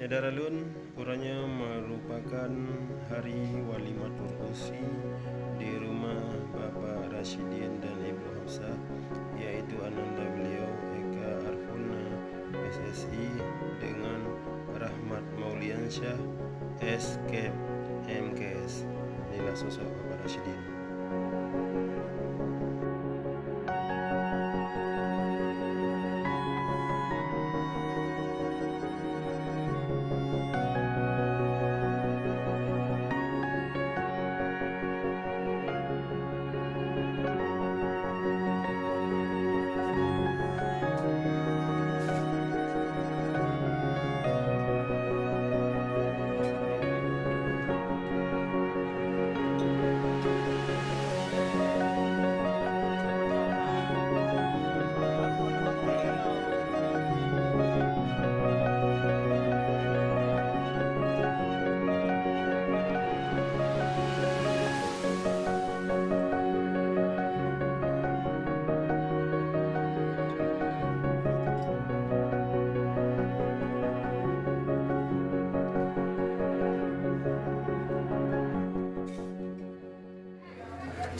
Daralun kurangnya merupakan hari Walimatul Ursi di rumah Bapak Rasyidin dan Ibu Hafsah, yaitu ananda beliau Eka Arfuna SSI dengan Rahmat Mauliansyah SKEP MKS. Inilah sosok Bapak Rasyidin.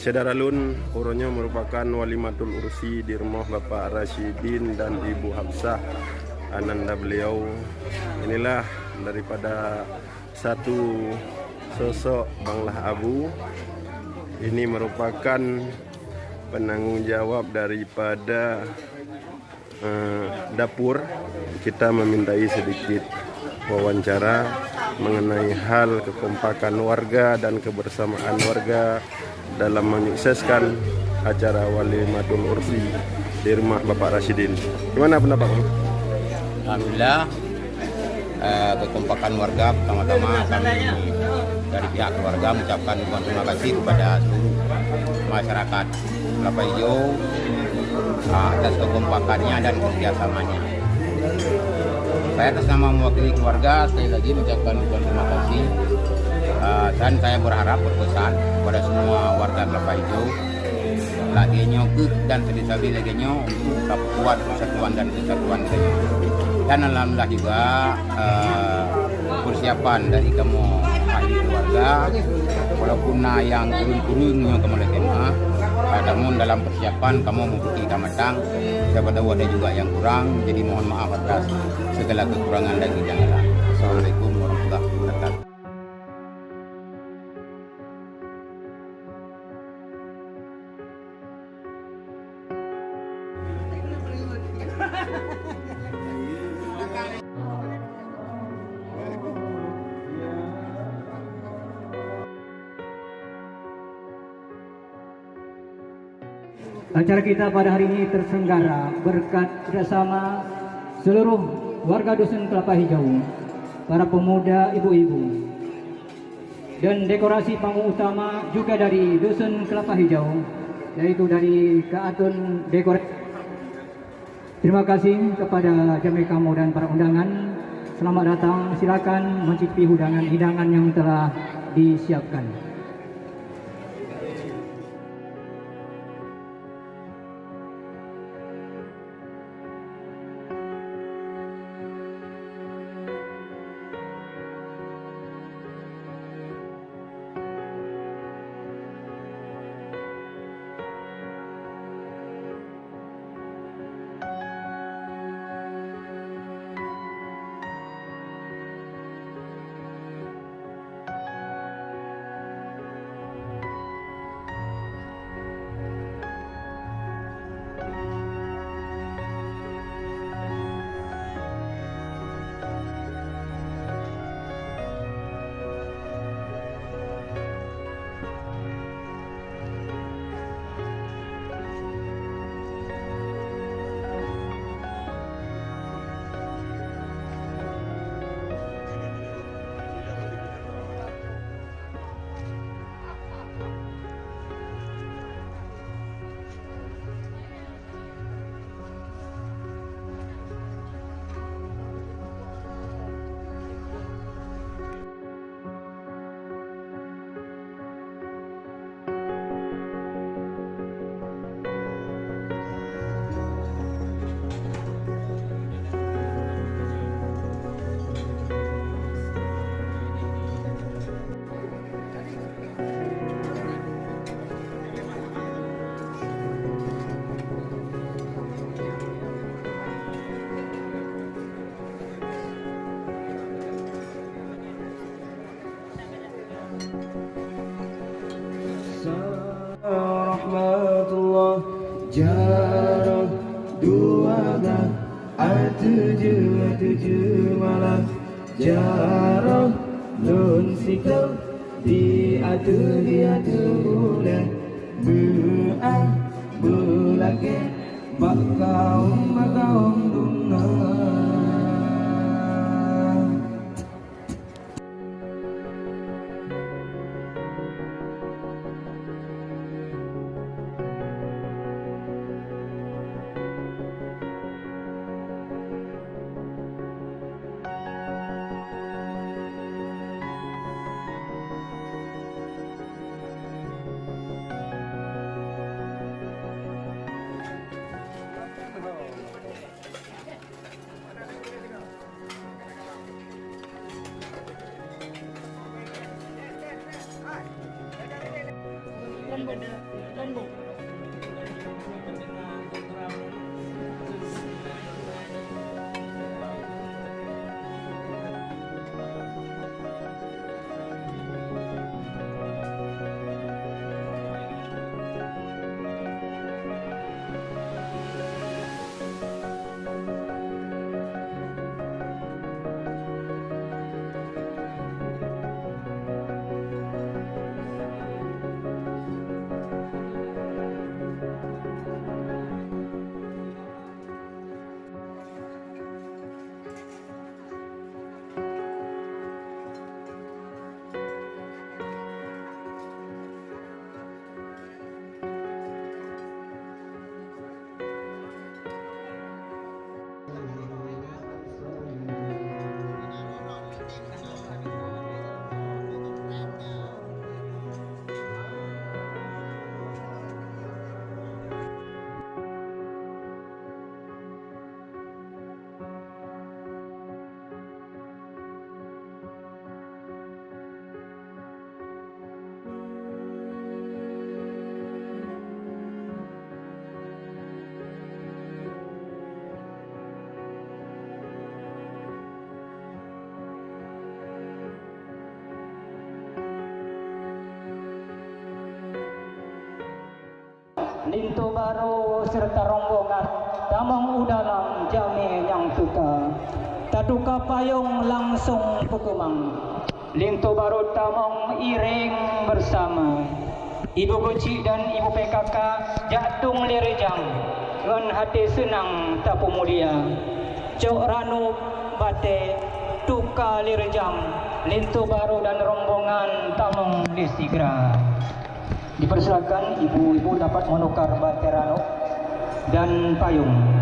Sedaralun urunnya merupakan Walimatul Ursi di rumah Bapak Rasyidin dan Ibu Hafsah, ananda beliau. Inilah daripada satu sosok Banglah Abu. Ini merupakan penanggung jawab daripada dapur. Kita memintai sedikit wawancara mengenai hal kekompakan warga dan kebersamaan warga dalam menyukseskan acara Walimatul Ursi di rumah Bapak Rasyidin. Gimana pendapatmu? Alhamdulillah, kekompakan warga, pertama-tama kami dari pihak keluarga mengucapkan terima kasih kepada seluruh masyarakat Kelapa Hijau atas kekompakannya dan kerjasamanya. Saya atas nama mewakili keluarga sekali lagi mengucapkan terima kasih. Dan saya berharap berpesan kepada semua warga Kelapa Hijau laginya dan sedih-sedih laginya untuk tetap kuat persatuan dan kesatuan saja. Dan alhamdulillah juga persiapan dari kamu ahli keluarga walaupun yang turun-turunnya kamu kemah, namun dalam persiapan kamu memiliki kamatang, siapa tahu ada juga yang kurang, jadi mohon maaf atas segala kekurangan dan kejanggalan. Assalamualaikum warahmatullahi wabarakatuh. Acara kita pada hari ini terselenggara berkat kerjasama seluruh warga Dusun Kelapa Hijau, para pemuda, ibu-ibu, dan dekorasi panggung utama juga dari Dusun Kelapa Hijau, yaitu dari Kak Atun Dekorasi. Terima kasih kepada Jamil Kamu dan para undangan. Selamat datang, silakan mencicipi hidangan yang telah disiapkan. Rahmatullah jarah dua dah tujuh malam jarah nun sikau di bulan bulake makaum dunga. Lintu baru serta rombongan tamang udalam jami yang suka. Taduka payung langsung pekemang. Lintu baru tamang iring bersama. Ibu Guci dan Ibu PKK jatung lirejang ngan hati senang tapu mulia. Cok Ranu bate tuka lirejang. Lintu baru dan rombongan tamang disigra. Dipersilakan ibu-ibu dapat menukar baterano dan payung.